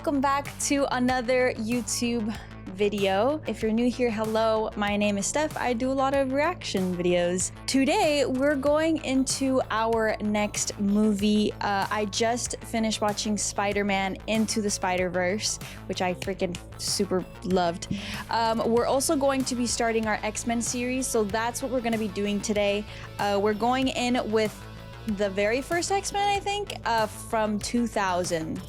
welcome back to another YouTube video. If you're new here, hello, my name is Stef. I do a lot of reaction videos. Today, we're going into our next movie. I just finished watching Spider-Man Into the Spider-Verse, which I freaking super loved. We're also going to be starting our X-Men series, so that's what we're going to be doing today. We're going in with the very first X-Men, I think, from 2000.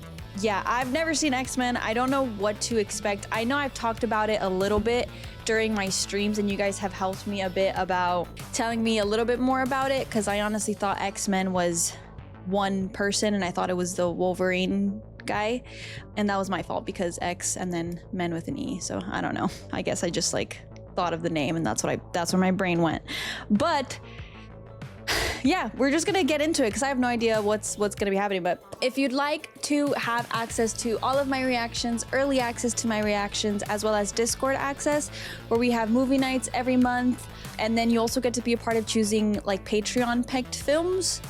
Yeah, I've never seen X-Men. I don't know what to expect. I know I've talked about it a little bit during my streams, and you guys have helped me a bit about telling me a little bit more about it, because I honestly thought X-Men was one person, and I thought it was the Wolverine guy, and that was my fault because X and then men with an E. So I don't know. I guess I just like thought of the name, and that's where my brain went. But yeah, we're just gonna get into it because I have no idea what's gonna be happening. But if you'd like to have access to all of my reactions, early access to my reactions, as well as Discord access, where we have movie nights every month, and then you also get to be a part of choosing like Patreon picked films.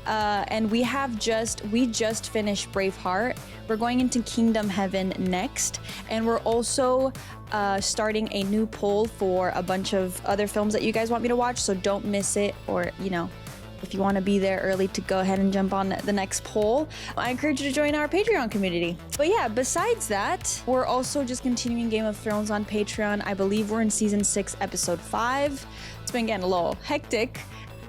And we just finished Braveheart. We're going into Kingdom Heaven next, and we're also starting a new poll for a bunch of other films that you guys want me to watch, so don't miss it. Or, you know, if you want to be there early to go ahead and jump on the next poll, I encourage you to join our Patreon community. But yeah, besides that, we're also just continuing Game of Thrones on Patreon. I believe we're in season 6, episode 5. It's been getting a little hectic.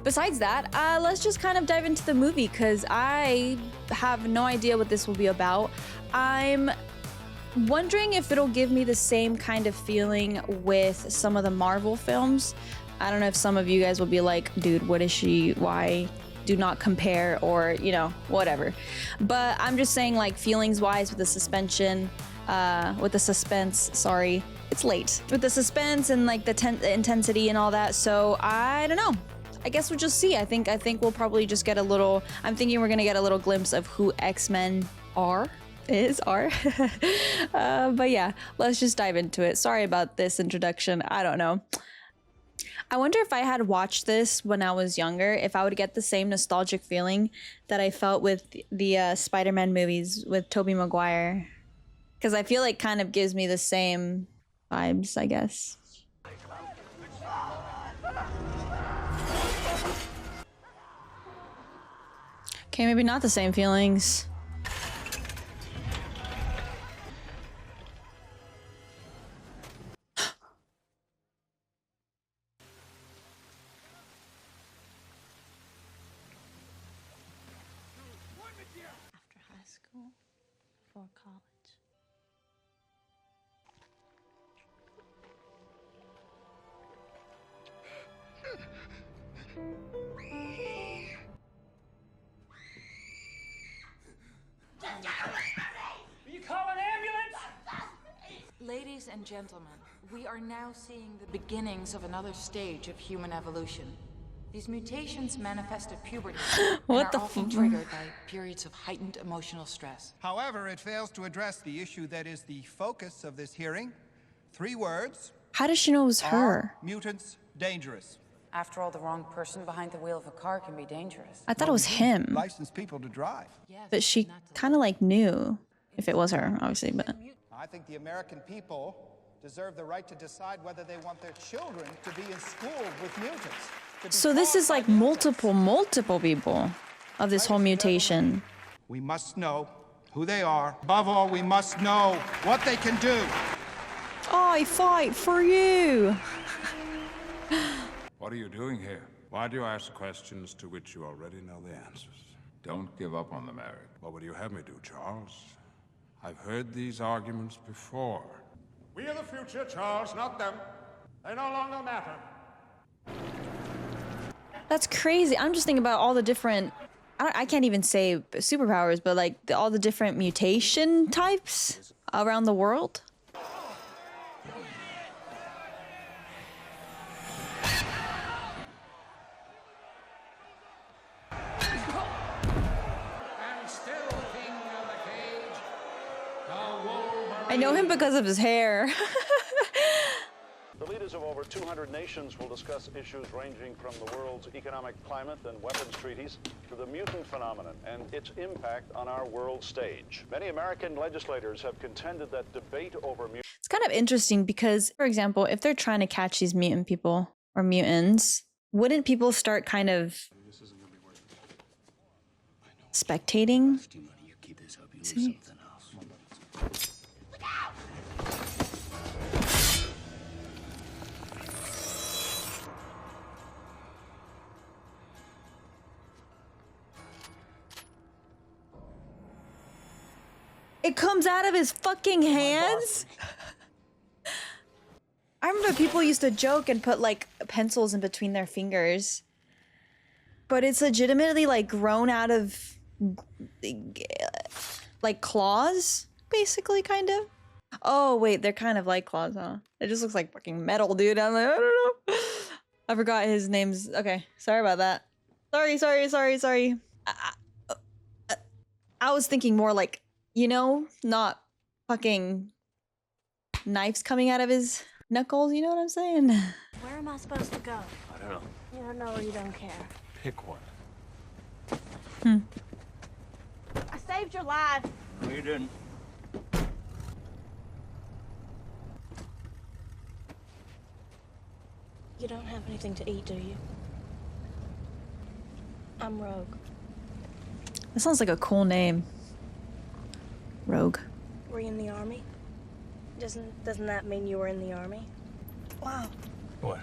Besides that, let's just kind of dive into the movie, because I have no idea what this will be about. I'm wondering if it'll give me the same kind of feeling with some of the Marvel films. I don't know if some of you guys will be like, dude, what is she? Why? Do not compare, or, you know, whatever. But I'm just saying, like, feelings wise, with the suspense, sorry, it's late. With the suspense and like the intensity and all that. So I don't know. I guess we'll just see. I think we'll probably just get a little, I'm thinking we're gonna get a little glimpse of who X-Men are. But yeah, let's just dive into it. Sorry about this introduction. I don't know. I wonder if I had watched this when I was younger, if I would get the same nostalgic feeling that I felt with the Spider-Man movies with Tobey Maguire. Because I feel like kind of gives me the same vibes, I guess. Okay, maybe not the same feelings. After high school, before college. You call an ambulance? Ladies and gentlemen, we are now seeing the beginnings of another stage of human evolution. These mutations manifest at puberty and are often triggered by periods of heightened emotional stress. However, it fails to address the issue that is the focus of this hearing. 3 words. How does she know it was her? Are mutants dangerous? After all, the wrong person behind the wheel of a car can be dangerous. I thought it was him, Licensed people to drive. Yes, but she kind of like knew if it was her, obviously. But I think the American people deserve the right to decide whether they want their children to be in school with mutants. so this is like multiple people of this whole mutation. We must know who they are. Above all, we must know what they can do. I fight for you. What are you doing here? Why do you ask questions to which you already know the answers? Don't give up on the marriage. What would you have me do, Charles? I've heard these arguments before. We are the future, Charles, not them. They no longer matter. That's crazy. I'm just thinking about all the different, I can't even say superpowers, but like all the different mutation types around the world. Still king of the cage, I know him because of his hair. The leaders of over 200 nations will discuss issues ranging from the world's economic climate and weapons treaties to the mutant phenomenon and its impact on our world stage. Many American legislators have contended that debate over It's kind of interesting because, for example, if they're trying to catch these mutant people or mutants, wouldn't people start kind of spectating? See? It comes out of his fucking hands? I remember people used to joke and put like pencils in between their fingers. But it's legitimately like grown out of like claws, basically, kind of. Oh, wait, they're kind of like claws, huh? It just looks like fucking metal, dude. I'm like, I don't know. I forgot his name's. Okay, sorry about that. Sorry. I was thinking more like, you know, not fucking knives coming out of his knuckles, you know what I'm saying? Where am I supposed to go? I don't know. You don't know or you don't care. Pick one. I saved your life. No, you didn't. You don't have anything to eat, do you? I'm Rogue. That sounds like a cool name. Rogue. Were you in the army? Doesn't that mean you were in the army? Wow. What?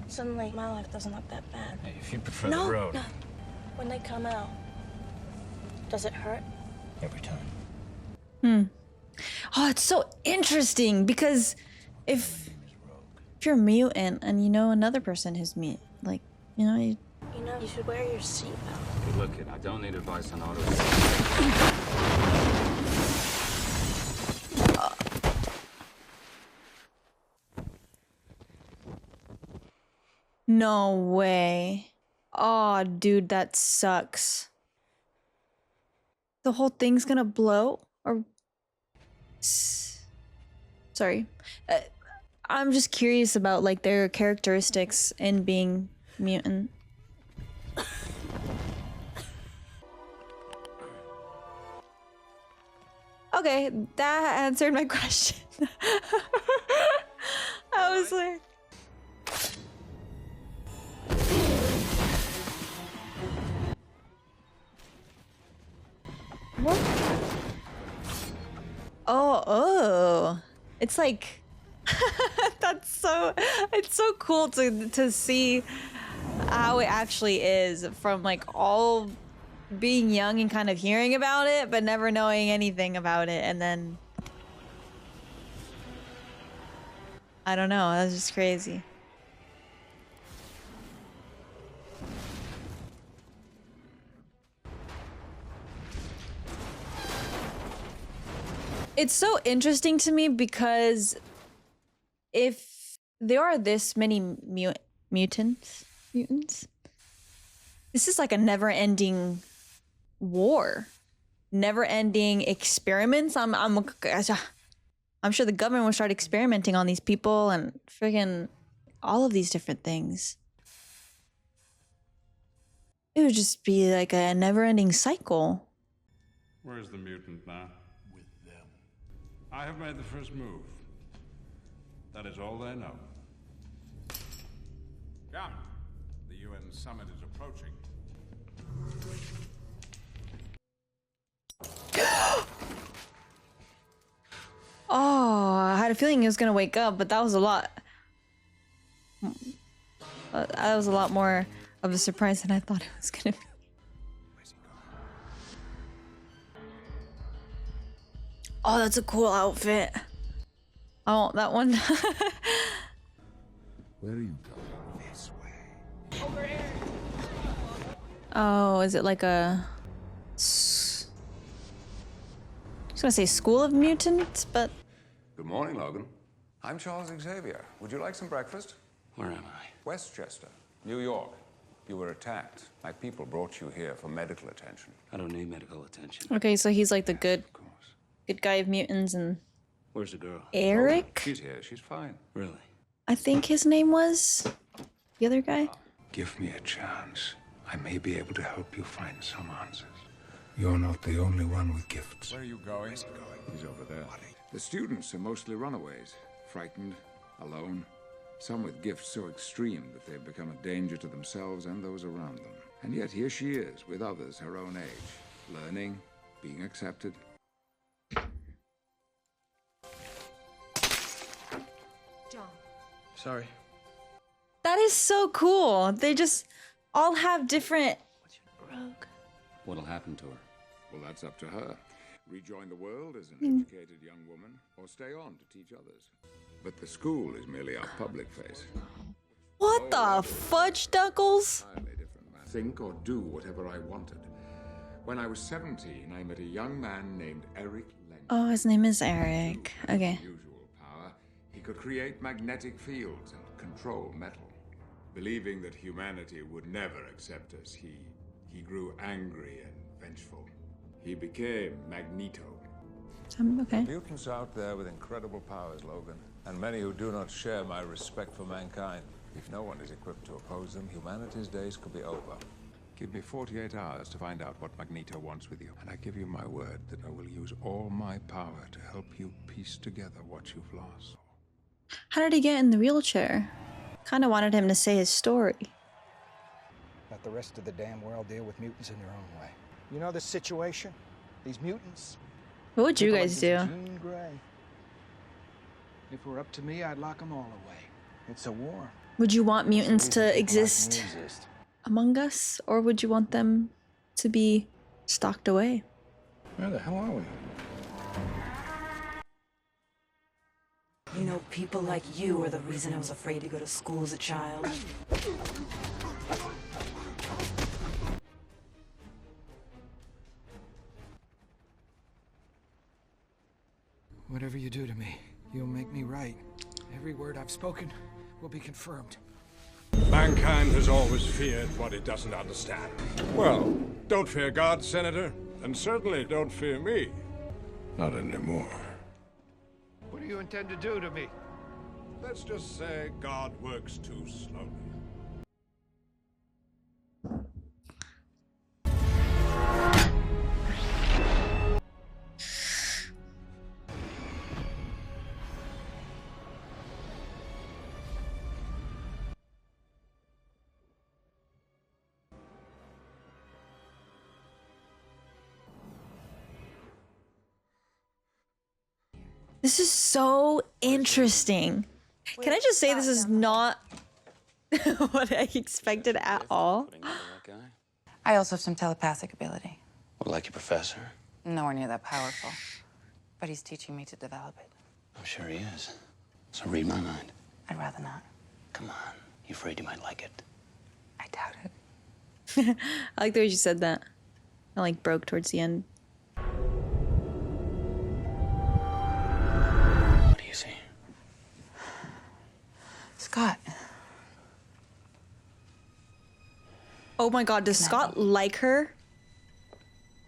Suddenly, my life doesn't look that bad. Hey, if you prefer No, the road. no. When they come out, does it hurt? Every time. Oh, it's so interesting because if you're a mutant and you know another person who's mutant, like, you know, You know, you should wear your seatbelt. Hey, look, kid, I don't need advice on auto. no way. Oh, dude, that sucks. The whole thing's gonna blow? Or... Sorry. I'm just curious about, like, their characteristics in being mutant. Okay, that answered my question. I was like... What? Oh. It's like... It's so cool to see how it actually is from, like, all being young and kind of hearing about it, but never knowing anything about it, and then... I don't know, that's just crazy. It's so interesting to me because if there are this many mutants, this is like a never-ending war, never-ending experiments. I'm sure the government will start experimenting on these people and friggin' all of these different things. It would just be like a never-ending cycle. Where's the mutant now? With them. I have made the first move. That is all they know. Come. The UN summit is approaching. Oh, I had a feeling he was gonna wake up, but that was a lot. That was a lot more of a surprise than I thought it was gonna be. Oh, that's a cool outfit. I want that one. Where are you going? This way. Over here. Oh, is it like a... I was gonna say School of Mutants, but... Good morning, Logan. I'm Charles Xavier. Would you like some breakfast? Where am I? Westchester, New York. You were attacked. My people brought you here for medical attention. I don't need medical attention. Okay, so he's like the good Of course. guy of mutants, and Where's the girl? Eric? She's here. She's fine. Really? I think his name was the other guy. Give me a chance. I may be able to help you find some answers. You're not the only one with gifts. Where are you going? Where's he going? He's over there. The students are mostly runaways. Frightened, alone. Some with gifts so extreme that they've become a danger to themselves and those around them. And yet here she is, with others her own age. Learning, being accepted. John. Sorry. That is so cool. They just all have different... Rogue. What'll happen to her? Well, that's up to her. Rejoin the world as an educated young woman, or stay on to teach others. But the school is merely our public face. What the fudge duckles? Entirely different man. Think or do whatever I wanted. When I was 17, I met a young man named Eric Lennon. Oh, his name is Eric. Okay. Unusual power. He could create magnetic fields and control metal. Believing that humanity would never accept us, he grew angry and vengeful. He became Magneto. Okay. Mutants out there with incredible powers, Logan, and many who do not share my respect for mankind. If no one is equipped to oppose them, humanity's days could be over. Give me 48 hours to find out what Magneto wants with you, and I give you my word that I will use all my power to help you piece together what you've lost. How did he get in the wheelchair? Kind of wanted him to say his story. Let the rest of the damn world deal with mutants in their own way. You know the situation? These mutants. What would you guys do? Jean Grey. If it were up to me, I'd lock them all away. It's a war. Would you want mutants to Like exist me exist. among us, or would you want them to be stocked away? Where the hell are we? You know, people like you are the reason I was afraid to go to school as a child. Whatever you do to me, you'll make me right. Every word I've spoken will be confirmed. Mankind has always feared what it doesn't understand. Well, don't fear God, Senator, and certainly don't fear me. Not anymore. What do you intend to do to me? Let's just say God works too slowly. This is so interesting. Can I just say this is not what I expected at all? I also have some telepathic ability. What, like your professor? Nowhere near that powerful. But he's teaching me to develop it. I'm sure he is. So read my mind. I'd rather not. Come on. You afraid you might like it? I doubt it. I like the way she said that. I like broke towards the end. What do you see? Scott. Oh my god, does Scott like her?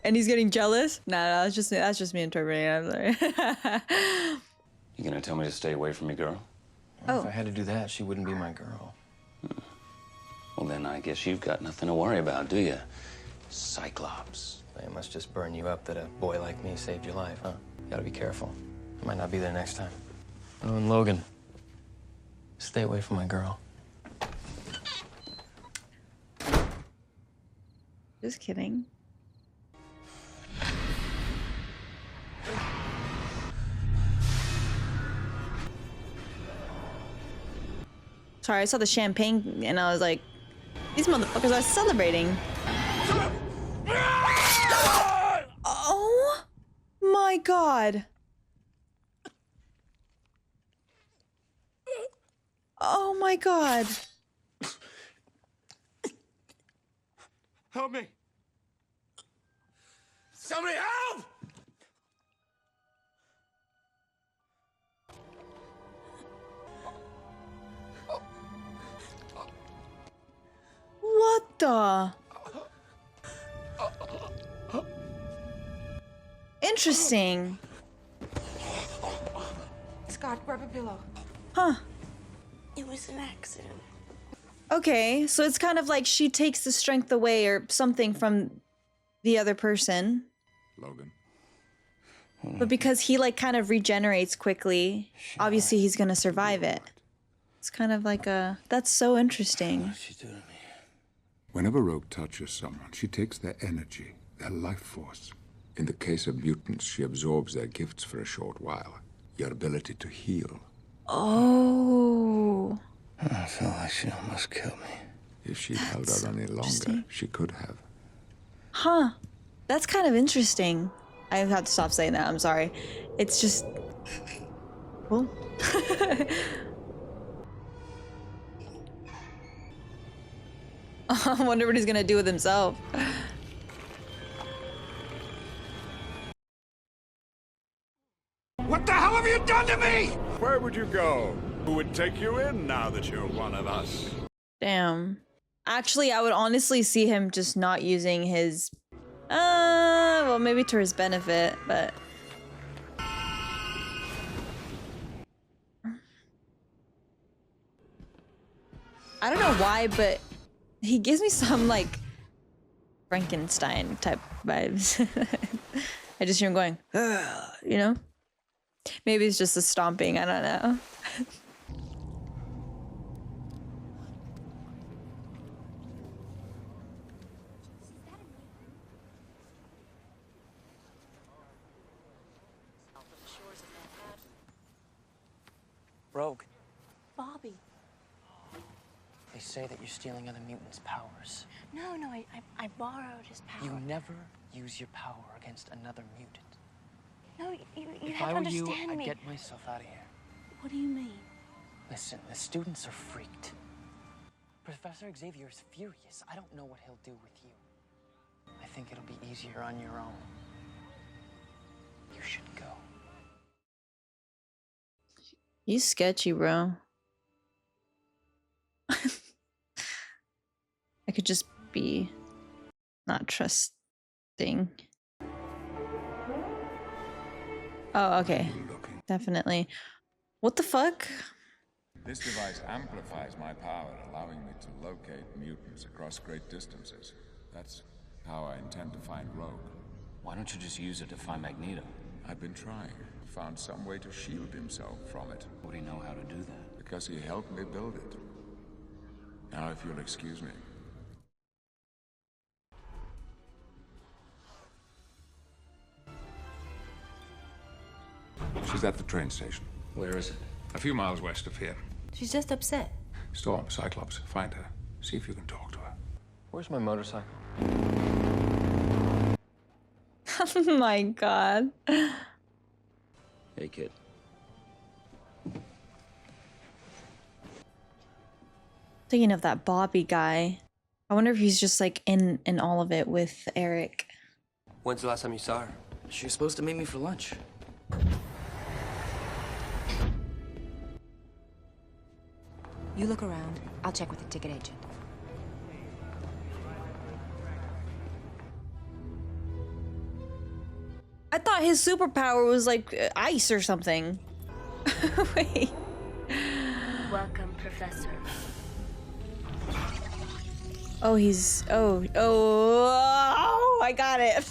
And he's getting jealous? Nah, that's just me interpreting it. I'm sorry. You gonna tell me to stay away from your girl? Well, if I had to do that, she wouldn't be my girl. Well, then I guess you've got nothing to worry about, do you? Cyclops. It must just burn you up that a boy like me saved your life, huh? You gotta be careful. I might not be there next time. Oh, and Logan, stay away from my girl. Just kidding. Sorry, I saw the champagne and I was like, these motherfuckers are celebrating. Oh my god. Oh my god. Help me! Somebody help! What the? Interesting. Scott, grab a pillow. Huh. It was an accident. Okay, so it's kind of like she takes the strength away or something from the other person. Logan. But because he like kind of regenerates quickly, obviously he's gonna survive it. It's kind of like a... That's so interesting. Whenever Rogue touches someone, she takes their energy, their life force. In the case of mutants, she absorbs their gifts for a short while. Your ability to heal. Oh. I feel like she almost killed me. If she'd held out any longer, she could have. Huh. That's kind of interesting. I have to stop saying that, I'm sorry. It's just... Cool. I wonder what he's gonna do with himself. What the hell have you done to me? Where would you go? Who would take you in now that you're one of us? Damn. Actually, I would honestly see him just not using his... well, maybe to his benefit, but... I don't know why, but he gives me some, like, Frankenstein type vibes. I just hear him going, ugh, you know? Maybe it's just a stomping, I don't know. Rogue, Bobby. they say that you're stealing other mutants' powers. No, I borrowed his power. You never use your power against another mutant. No, you If have I to were you, understand I'd me. get myself out of here. What do you mean? Listen, the students are freaked. Professor Xavier is furious. I don't know what he'll do with you. I think it'll be easier on your own. You should go. You sketchy, bro. I could just be not trusting. Oh, okay. Definitely. What the fuck? This device amplifies my power, allowing me to locate mutants across great distances. That's how I intend to find Rogue. Why don't you just use it to find Magneto? I've been trying. Found some way to shield himself from it. Would he know how to do that? Because he helped me build it. Now, if you'll excuse me. She's at the train station. Where is it? A few miles west of here. She's just upset. Storm, Cyclops, find her. See if you can talk to her. Where's my motorcycle? Oh my god. Hey, kid. Thinking of that Bobby guy. I wonder if he's just like in all of it with Eric. When's the last time you saw her? She was supposed to meet me for lunch. You look around. I'll check with the ticket agent. I thought his superpower was like ice or something. Wait. Welcome, Professor. Oh, he's... Oh, I got it.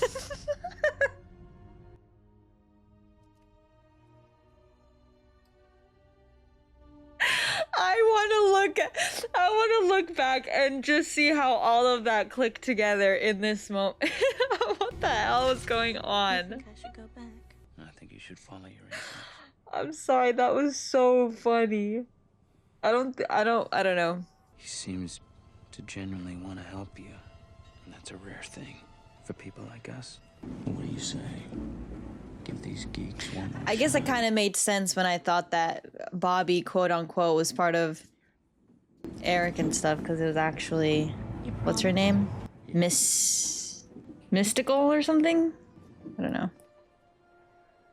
I want to look back and just see how all of that clicked together in this moment. What the hell is going on? I think I should go back. I think you should follow your instincts. I'm sorry, that was so funny. I don't know. He seems to genuinely want to help you. And that's a rare thing for people like us. What do you say? Give these geeks one more I guess it shot. kind of made sense when I thought that Bobby, quote unquote, was part of Eric and stuff, because it was actually, what's her name? Mystical or something? I don't know.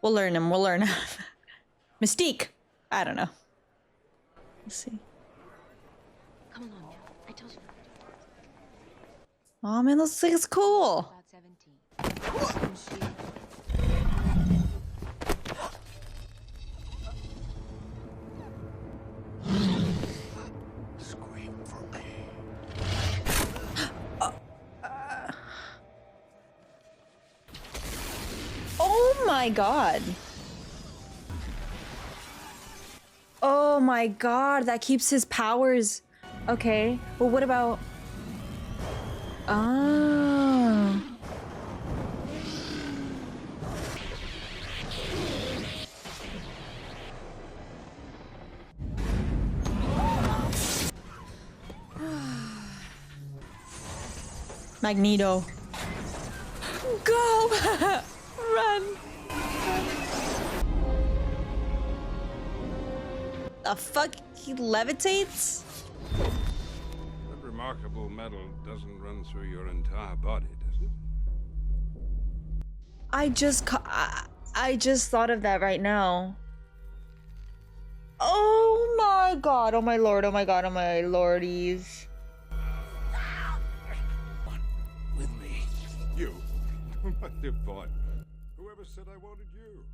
We'll learn him. We'll learn. Mystique. I don't know. Let's see. Come along now. I told you. Oh man, this thing is cool. my god. Oh my god, that keeps his powers. Okay, well what about... Ah. Magneto. Go! Run! The fuck? He levitates? That remarkable metal doesn't run through your entire body, does it? I just thought of that right now. Oh my god, oh my lord, oh my god, oh my lordies. With me. You? My dear boy. Whoever said I wanted you?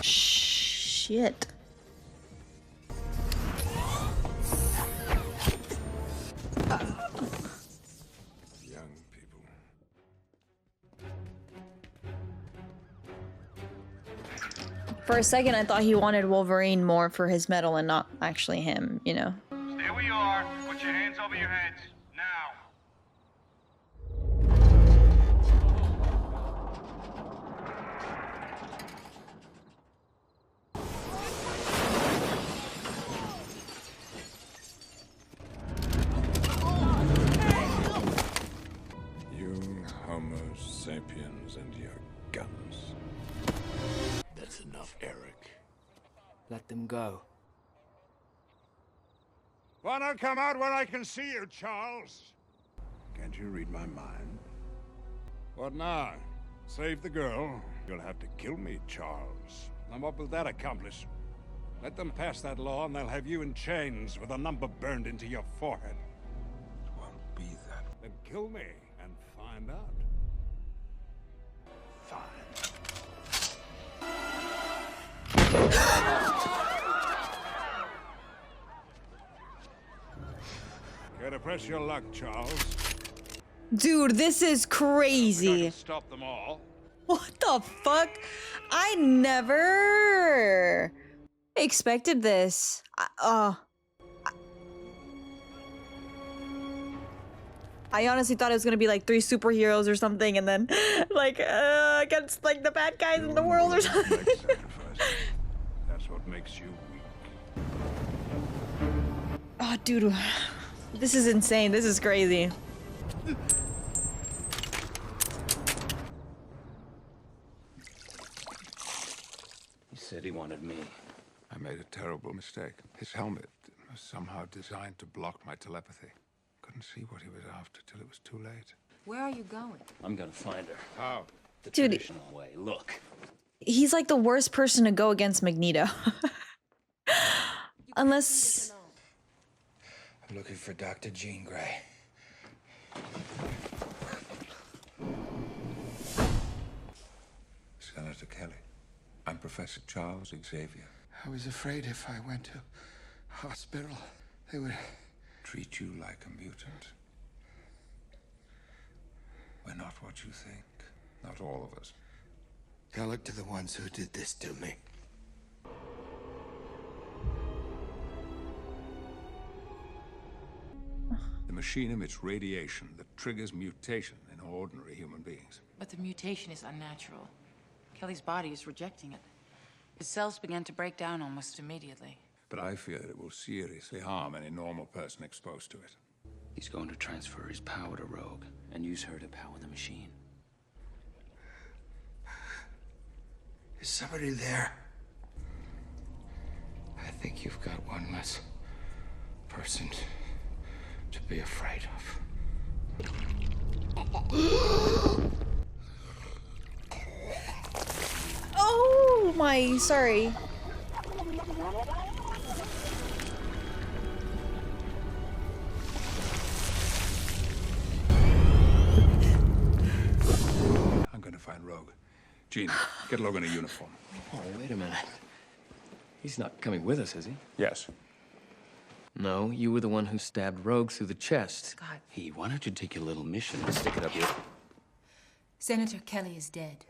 Shit. Young people. For a second, I thought he wanted Wolverine more for his medal and not actually him, you know? Stay where you are. Put your hands over your heads. Now. You Homo sapiens and your guns. That's enough, Eric. Let them go. Why not come out when I can see you, Charles? Can't you read my mind? What now? Save the girl? You'll have to kill me, Charles. And what will that accomplish? Let them pass that law and they'll have you in chains with a number burned into your forehead. It won't be that. Then kill me and find out. Care to press your luck, Charles? Dude, this is crazy. Stop them all. What the fuck? I never expected this. I honestly thought it was gonna be like 3 superheroes or something, and then like against like the bad guys in the world or something. That's what makes you weak. Oh, dude, this is insane. This is crazy. He said he wanted me. I made a terrible mistake. His helmet was somehow designed to block my telepathy. Couldn't see what he was after till it was too late. Where are you going? I'm gonna find her. How? The Dude. traditional way. Look. He's like the worst person to go against Magneto. Unless... I'm looking for Dr. Jean Grey. Senator Kelly, I'm Professor Charles Xavier. I was afraid if I went to hospital, they would treat you like a mutant. We're not what you think. Not all of us. tell it to the ones who did this to me. The machine emits radiation that triggers mutation in ordinary human beings. But the mutation is unnatural. Kelly's body is rejecting it. His cells began to break down almost immediately. But I fear that it will seriously harm any normal person exposed to it. He's going to transfer his power to Rogue and use her to power the machine. Is somebody there? I think you've got one less person to be afraid of. Oh my, sorry. I'm gonna find Rogue. Jean, get Logan a uniform. Oh, wait a minute. He's not coming with us, is he? Yes. No, you were the one who stabbed Rogue through the chest. Scott. Hey, why don't you take your little mission and stick it up your... Senator Kelly is dead.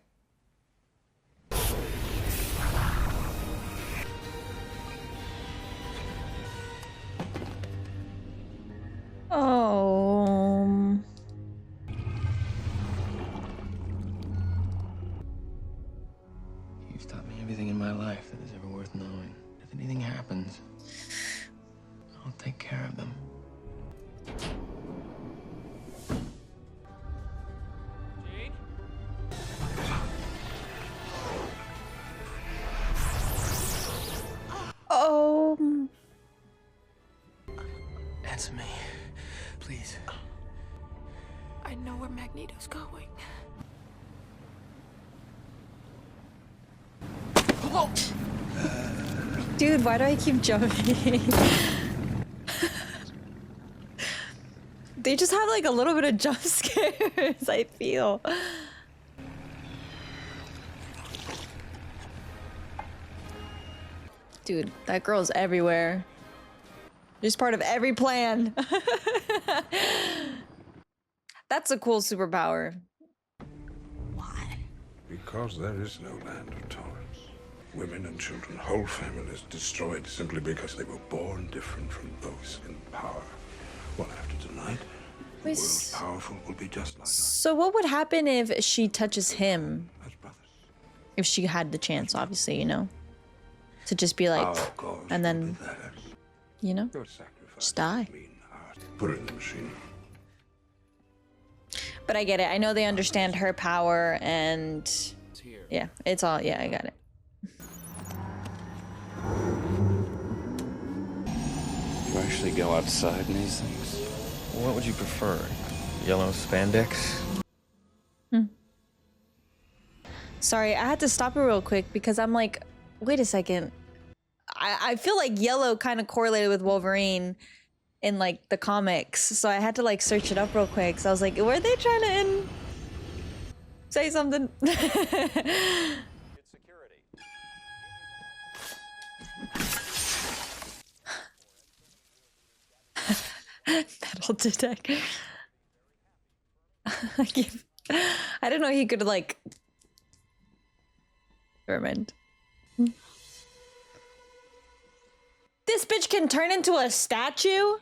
Oh. You've taught me everything in my life that is ever worth knowing. If anything happens, I'll take care of them. Oh. Answer me, please. I know where Magneto's going. Dude, why do I keep jumping? They just have like a little bit of jump scares, I feel. Dude, that girl's everywhere. She's part of every plan. That's a cool superpower. Because there is no land of tolerance. Women and children, whole families destroyed simply because they were born different from those in power. Well, after tonight, the world's powerful will be just like us. So what would happen if she touches him? If she had the chance, obviously, you know? To just be like, and then, you know, just die. Put it in the machine. But I get it. I know they understand her power and yeah, it's all, yeah, I got it. You actually go outside in these things? What would you prefer? Yellow spandex? Sorry, I had to stop it real quick because I'm like, wait a second. I feel like yellow kind of correlated with Wolverine in like the comics, so I had to like search it up real quick. So I was like, were they trying to say something? Metal detector. I didn't know he could like. Never mind. This bitch can turn into a statue?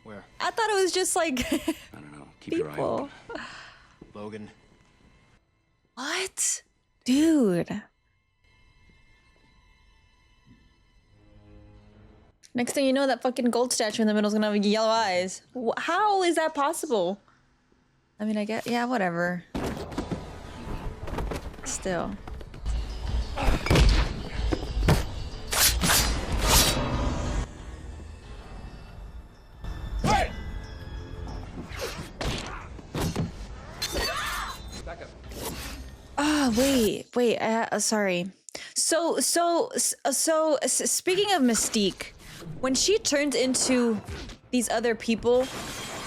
Where? I thought it was just like I don't know. Keep your eye people. open. Logan. What? Dude. Next thing you know, that fucking gold statue in the middle is gonna have yellow eyes. How is that possible? I mean, I get, yeah, whatever. Still. Oh, wait, sorry. So, speaking of Mystique, when she turns into these other people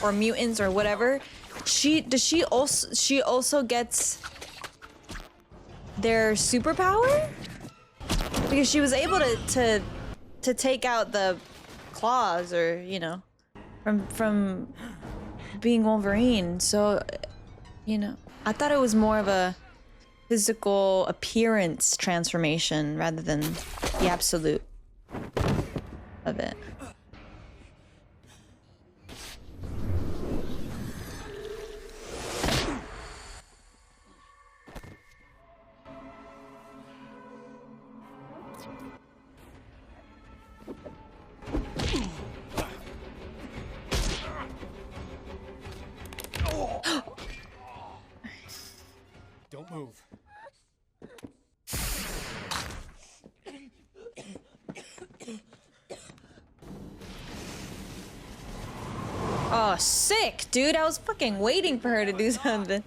or mutants or whatever, she also gets their superpower? Because she was able to take out the claws, or, you know, from being Wolverine. So, you know, I thought it was more of a physical appearance transformation rather than the absolute of it. Don't move. Oh, sick, dude. I was fucking waiting for her to do something.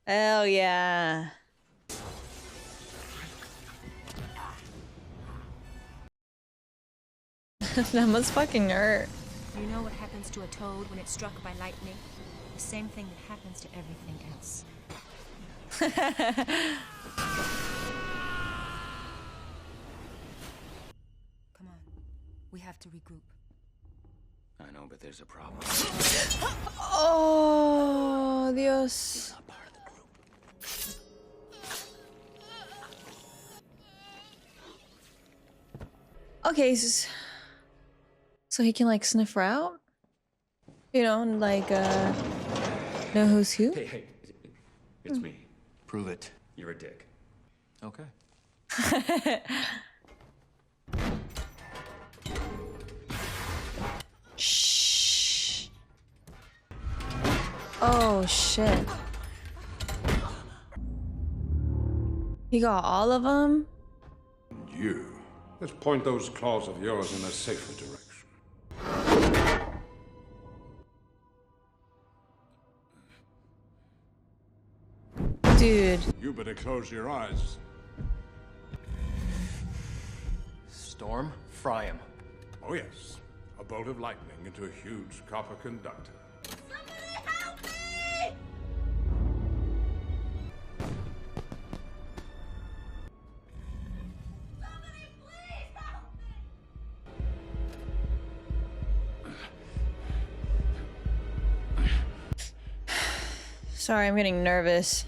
Hell yeah. That must fucking hurt. You know what happens to a toad when it's struck by lightning? The same thing that happens to everything else. We have to regroup. I know, but there's a problem. Oh, Dios. Okay, so he can like sniff her out, you know, and like know who's who. Hey, hey, it's me. Prove it. You're a dick. Okay. Shh. Oh shit. He got all of them. You. Let's point those claws of yours in a safer direction. Dude. You better close your eyes. Storm, fry him. Oh yes. A bolt of lightning into a huge copper conductor. Sorry, I'm getting nervous.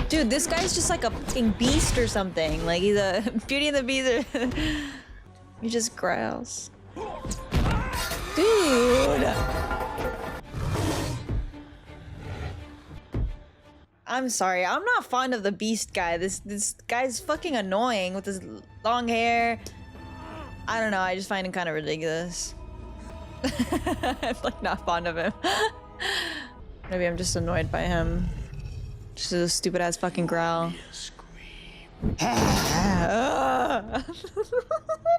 Dude, this guy's just like a fucking beast or something. Like he's a Beauty and the Beast. He just growls. Dude! I'm sorry, I'm not fond of the Beast guy. This guy's fucking annoying with his long hair. I don't know, I just find him kind of ridiculous. I'm like not fond of him. Maybe I'm just annoyed by him. Just a stupid ass fucking growl. I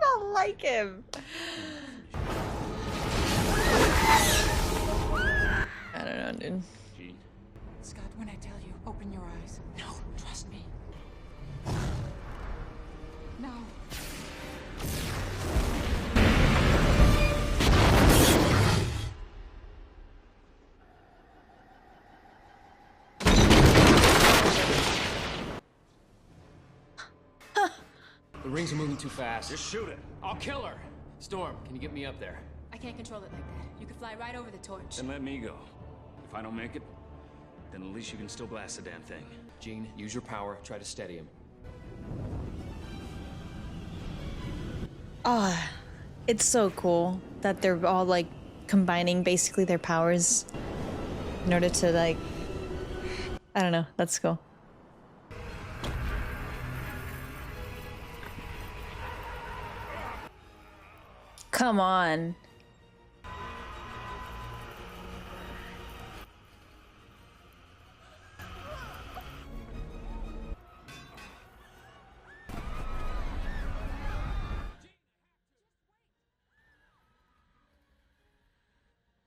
don't like him. I don't know, dude. Jean. Scott, when I tell you, open your eyes. No, trust me. No. The rings are moving too fast. Just shoot it. I'll kill her. Storm, can you get me up there? I can't control it like that. You could fly right over the torch. Then let me go. If I don't make it, then at least you can still blast the damn thing. Jean, use your power. Try to steady him. Ah, it's so cool that they're all like combining basically their powers in order to like, I don't know, that's cool. Come on.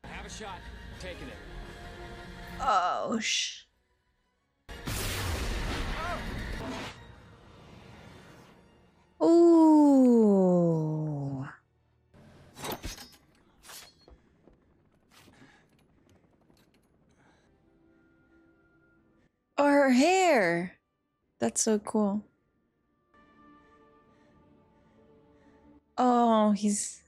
Have a shot. Taking it. Oh, Ooh. Oh, her hair. That's so cool. Oh, he's...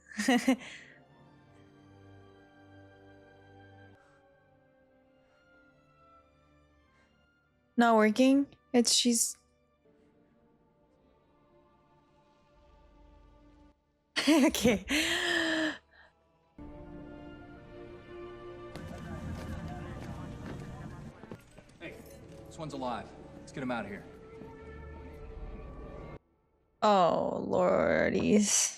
Not working? She's... Okay. Hey, this one's alive. Let's get him out of here. Oh, lordies.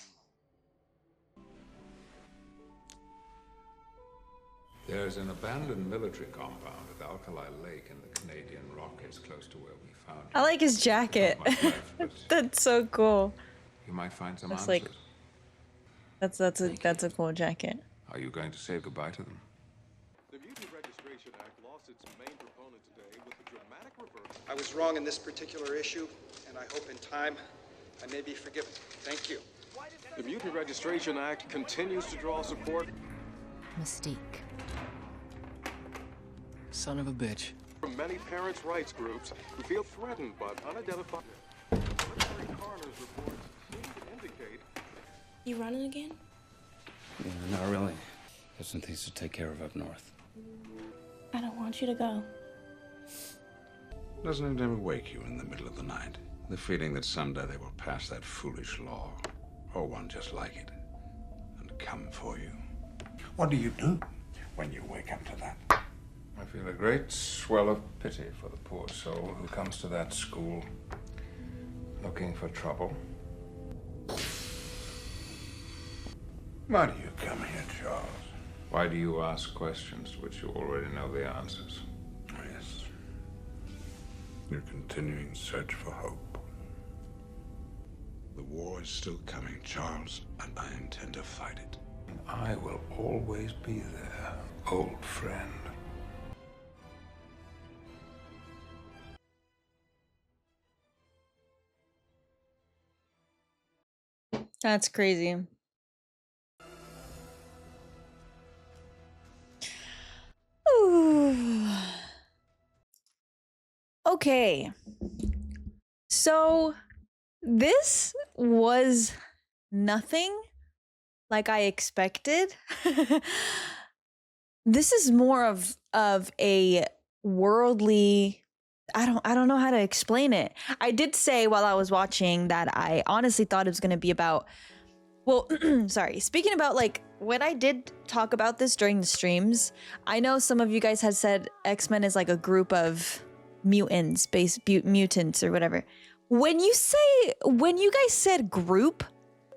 There's an abandoned military compound at Alkali Lake in the Canadian Rockies, close to where we found you. I like his jacket. That's so cool. You might find some That's answers. like that's a cool jacket. Are you going to say goodbye to them? The Mutant Registration Act lost its main proponent today with the dramatic I was wrong in this particular issue, and I hope in time I may be forgiven. Thank you. The Mutant Registration Act continues to draw support. Mystique. Son of a bitch. From many parents' rights groups who feel threatened by unidentified. Preliminary coroner's reports seem to indicate. You running again? Yeah, not really. Got some things to take care of up north. I don't want you to go. Doesn't it ever wake you in the middle of the night? The feeling that someday they will pass that foolish law, or one just like it, and come for you. What do you do when you wake up to that? I feel a great swell of pity for the poor soul who comes to that school looking for trouble. Why do you come here, Charles? Why do you ask questions to which you already know the answers? Yes. Your continuing search for hope. The war is still coming, Charles, and I intend to fight it. I will always be there, old friend. That's crazy. Ooh. Okay. So this was nothing like I expected. This is more of a worldly, I don't know how to explain it. I did say while I was watching that I honestly thought it was going to be about, well, sorry, speaking about like when I did talk about this during the streams, I know some of you guys had said X-Men is like a group of mutants, mutants or whatever. When you guys said group,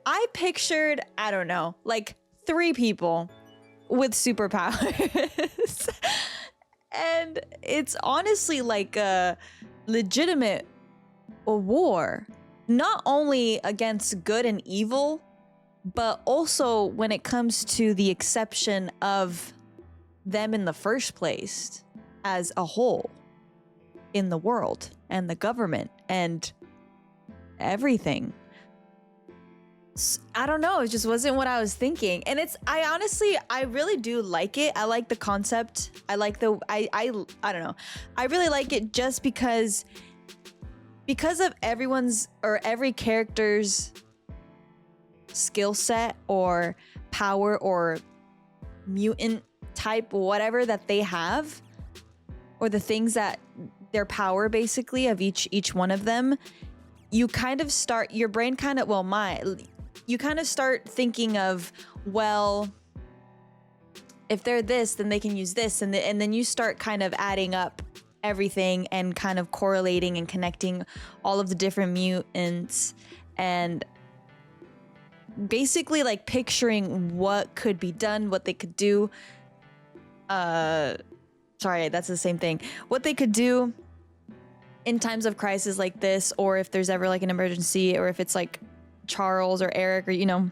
I pictured, I don't know, like 3 people with superpowers. And it's honestly like a legitimate war, not only against good and evil, but also when it comes to the exception of them in the first place as a whole in the world and the government and everything. I don't know, it just wasn't what I was thinking. And I really do like it. I like the concept. I like I don't know. I really like it just because of every character's skill set or power or mutant type, whatever that they have, or the things that their power basically of each one of them, you kind of start, your brain kind of, you kind of start thinking of, well, if they're this, then they can use this. And then you start kind of adding up everything and kind of correlating and connecting all of the different mutants and basically like picturing what could be done, what they could do. Sorry, that's the same thing. What they could do in times of crisis like this, or if there's ever like an emergency, or if it's like Charles or Eric, or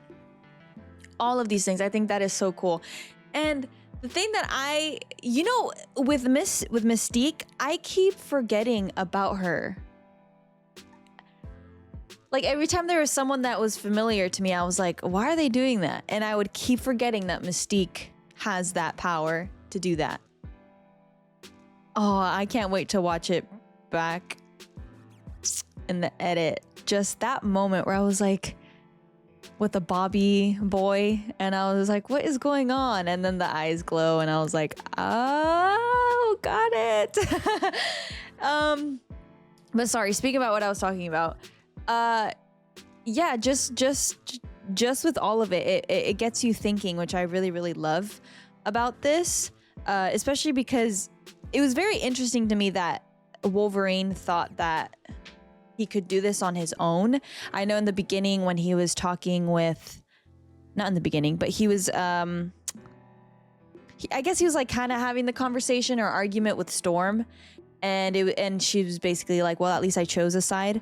all of these things. I think that is so cool. And the thing that with Mystique, I keep forgetting about her. Like every time there was someone that was familiar to me, I was like, why are they doing that? And I would keep forgetting that Mystique has that power to do that. Oh, I can't wait to watch it back in the edit. Just that moment where I was like, with the Bobby boy, and I was like, what is going on? And then the eyes glow, and I was like, oh, got it. But sorry, speaking about what I was talking about, yeah, just with all of it, it gets you thinking, which I really, really love about this, especially because it was very interesting to me that Wolverine thought that he could do this on his own. I know in the beginning when he was talking with, not in the beginning, but he was, I guess he was like kind of having the conversation or argument with Storm, and she was basically like, well, at least I chose a side.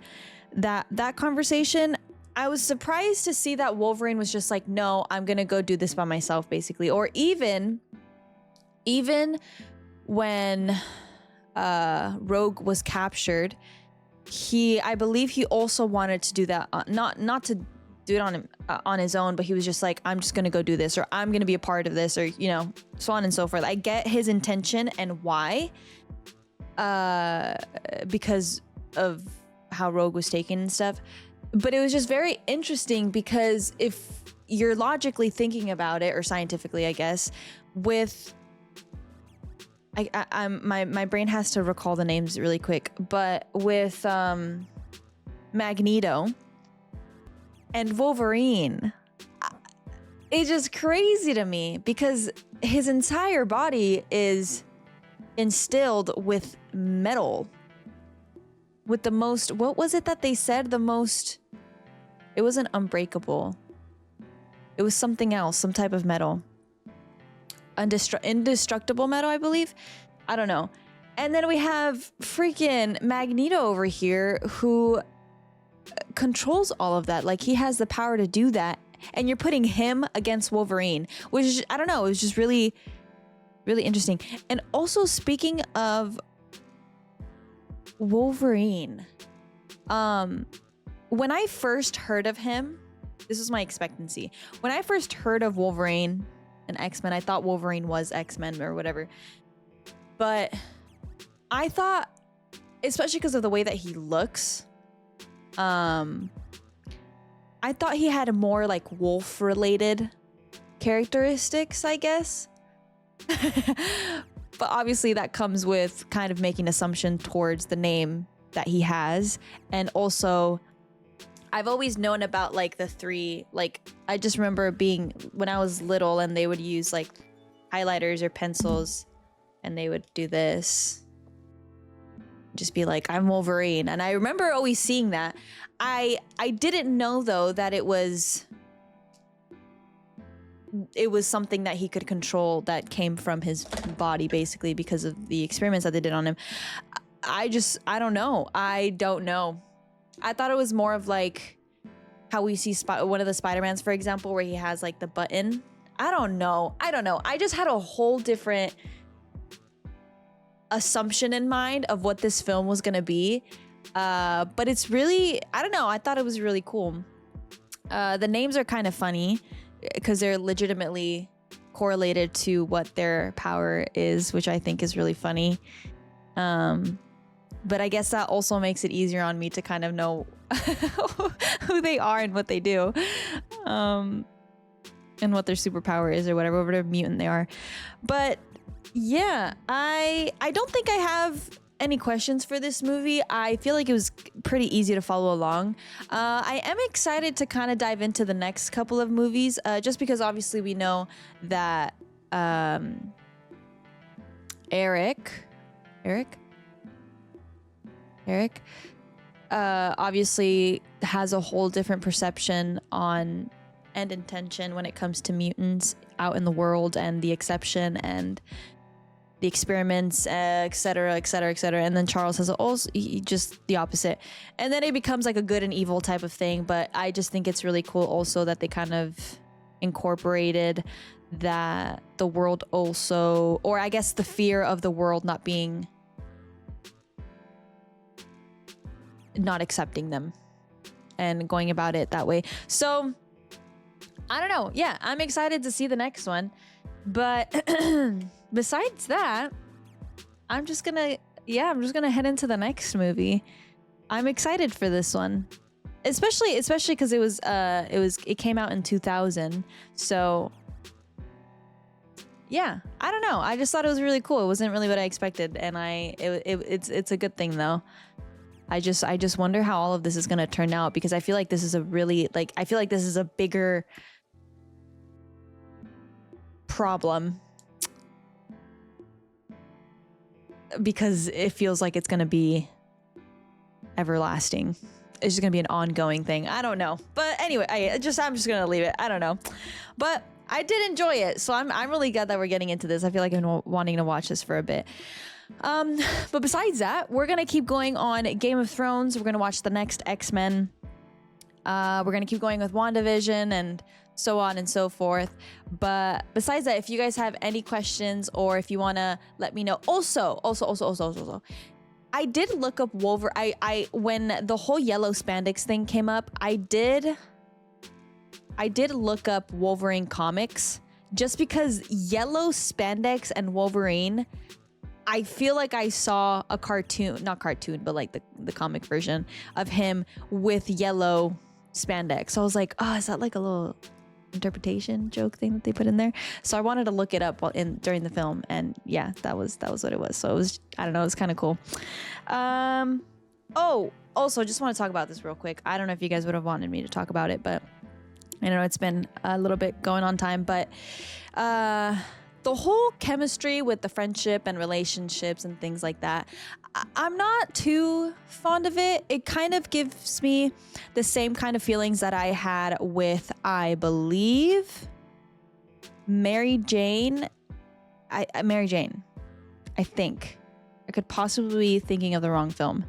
That conversation, I was surprised to see that Wolverine was just like, no, I'm gonna go do this by myself, basically. Or even when Rogue was captured, I believe he also wanted to do that, not to do it on his own, but he was just like, I'm just gonna go do this, or I'm gonna be a part of this, or you know, so on and so forth. I get his intention and why, because of how Rogue was taken and stuff. But it was just very interesting because if you're logically thinking about it, or scientifically, I guess, with my brain has to recall the names really quick, but with Magneto and Wolverine, it's just crazy to me because his entire body is instilled with metal, with the most, what was it that they said, the most, it wasn't unbreakable, it was something else, some type of metal, indestructible metal, I believe, I don't know. And then we have freaking Magneto over here who controls all of that. Like, he has the power to do that, and you're putting him against Wolverine, which is, I don't know, it was just really, really interesting. And also, speaking of Wolverine, when I first heard of him, this was my expectancy. When I first heard of Wolverine and X-Men, I thought Wolverine was X-Men or whatever. But I thought, especially because of the way that he looks, I thought he had more like wolf-related characteristics, I guess. But obviously that comes with kind of making assumption towards the name that he has. And also, I've always known about like the three, like I just remember being when I was little and they would use like highlighters or pencils and they would do this, just be like, I'm Wolverine. And I remember always seeing that. I didn't know though that it was something that he could control that came from his body, basically, because of the experiments that they did on him. I don't know. I don't know. I thought it was more of like how we see one of the Spider-Mans, for example, where he has like the button. I don't know. I just had a whole different assumption in mind of what this film was going to be. But it's really, I don't know. I thought it was really cool. The names are kind of funny because they're legitimately correlated to what their power is, which I think is really funny. But I guess that also makes it easier on me to kind of know who they are and what they do, and what their superpower is or whatever mutant they are. But yeah, I don't think I have any questions for this movie. I feel like it was pretty easy to follow along. I am excited to kind of dive into the next couple of movies, just because obviously we know that Eric obviously has a whole different perception on and intention when it comes to mutants out in the world and the exception and the experiments, etc., etc., etc. And then Charles has also just the opposite. And then it becomes like a good and evil type of thing. But I just think it's really cool also that they kind of incorporated that the world also, or I guess the fear of the world not accepting them and going about it that way. So I don't know. Yeah, I'm excited to see the next one. But besides that, I'm just gonna head into the next movie. I'm excited for this one, especially because it came out in 2000. So yeah, I don't know. I just thought it was really cool. It wasn't really what I expected, and it's a good thing though. I just wonder how all of this is gonna turn out, because I feel like this is a bigger problem, because it feels like it's gonna be everlasting. It's just gonna be an ongoing thing. I don't know, but anyway, I'm just gonna leave it. I don't know, but I did enjoy it, so I'm really glad that we're getting into this. I feel like I've been wanting to watch this for a bit. But besides that, we're gonna keep going on Game of Thrones. We're gonna watch the next X-Men. We're gonna keep going with WandaVision and so on and so forth. But besides that, if you guys have any questions or if you want to let me know. Also, I did look up Wolverine. I when the whole yellow spandex thing came up, I did look up Wolverine comics just because yellow spandex and Wolverine, I feel like I saw a cartoon, not cartoon, but like the comic version of him with yellow spandex. So I was like, oh, is that like a little interpretation joke thing that they put in there? So I wanted to look it up during the film, and yeah, that was what it was. So it was, I don't know, it was kind of cool. Oh, also just want to talk about this real quick. I don't know if you guys would have wanted me to talk about it, but I know it's been a little bit going on time, but the whole chemistry with the friendship and relationships and things like that, I'm not too fond of it. It kind of gives me the same kind of feelings that I had with, I believe, Mary Jane. Mary Jane, I think. I could possibly be thinking of the wrong film.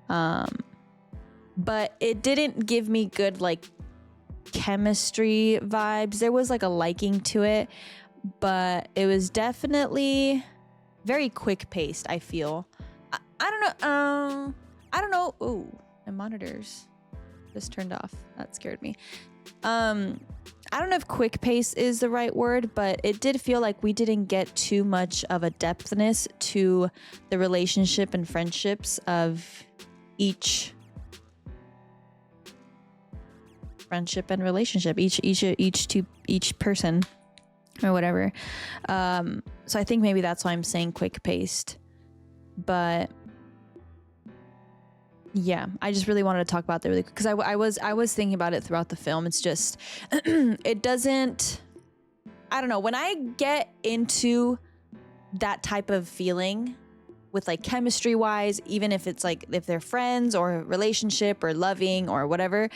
But it didn't give me good, like, chemistry vibes. There was, like, a liking to it, but it was definitely very quick-paced, I feel. I don't know. Ooh, my monitors just turned off. That scared me. I don't know if quick pace is the right word, but it did feel like we didn't get too much of a depthness to the relationship and friendships of each friendship and relationship, each person or whatever. So I think maybe that's why I'm saying quick paced, but yeah, I just really wanted to talk about that really quick because I was thinking about it throughout the film. It's just it doesn't, I don't know, when I get into that type of feeling with like chemistry wise, even if it's like if they're friends or relationship or loving or whatever,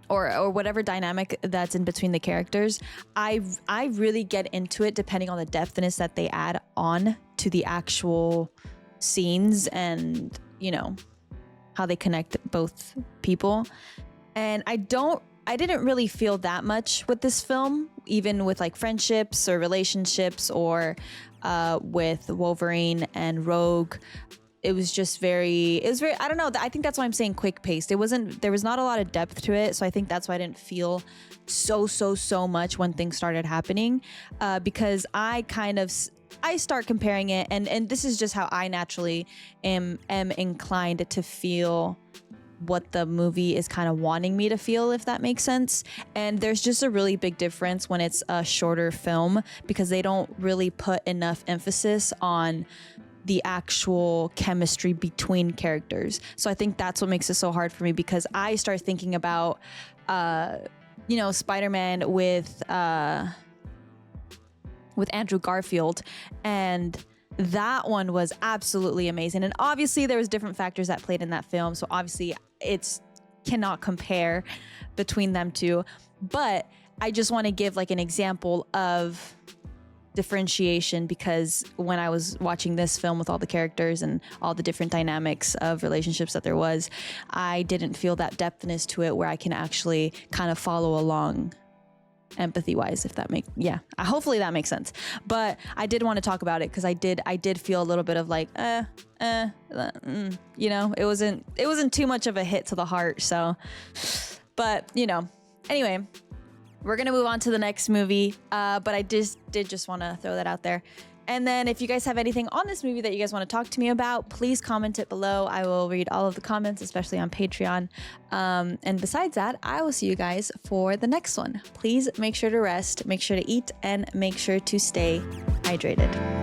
or whatever dynamic that's in between the characters, I really get into it depending on the depthness that they add on to the actual scenes and, you know, how they connect both people. And I didn't really feel that much with this film, even with like friendships or relationships or with Wolverine and Rogue. It was very, I don't know. I think that's why I'm saying quick paced. There was not a lot of depth to it. So I think that's why I didn't feel so much when things started happening, because I start comparing it, and this is just how I naturally am inclined to feel what the movie is kind of wanting me to feel, if that makes sense. And there's just a really big difference when it's a shorter film because they don't really put enough emphasis on the actual chemistry between characters. So I think that's what makes it so hard for me, because I start thinking about, you know, Spider-Man with Andrew Garfield, and that one was absolutely amazing. And obviously there was different factors that played in that film, so obviously it's cannot compare between them two, but I just want to give like an example of differentiation, because when I was watching this film with all the characters and all the different dynamics of relationships that there was, I didn't feel that depthness to it where I can actually kind of follow along empathy wise, if that makes, hopefully that makes sense. But I did want to talk about it because I did feel a little bit of like you know, it wasn't too much of a hit to the heart. So, but you know, anyway, we're gonna move on to the next movie, but I did just want to throw that out there. And then if you guys have anything on this movie that you guys want to talk to me about, please comment it below. I will read all of the comments, especially on Patreon. And besides that, I will see you guys for the next one. Please make sure to rest, make sure to eat, and make sure to stay hydrated.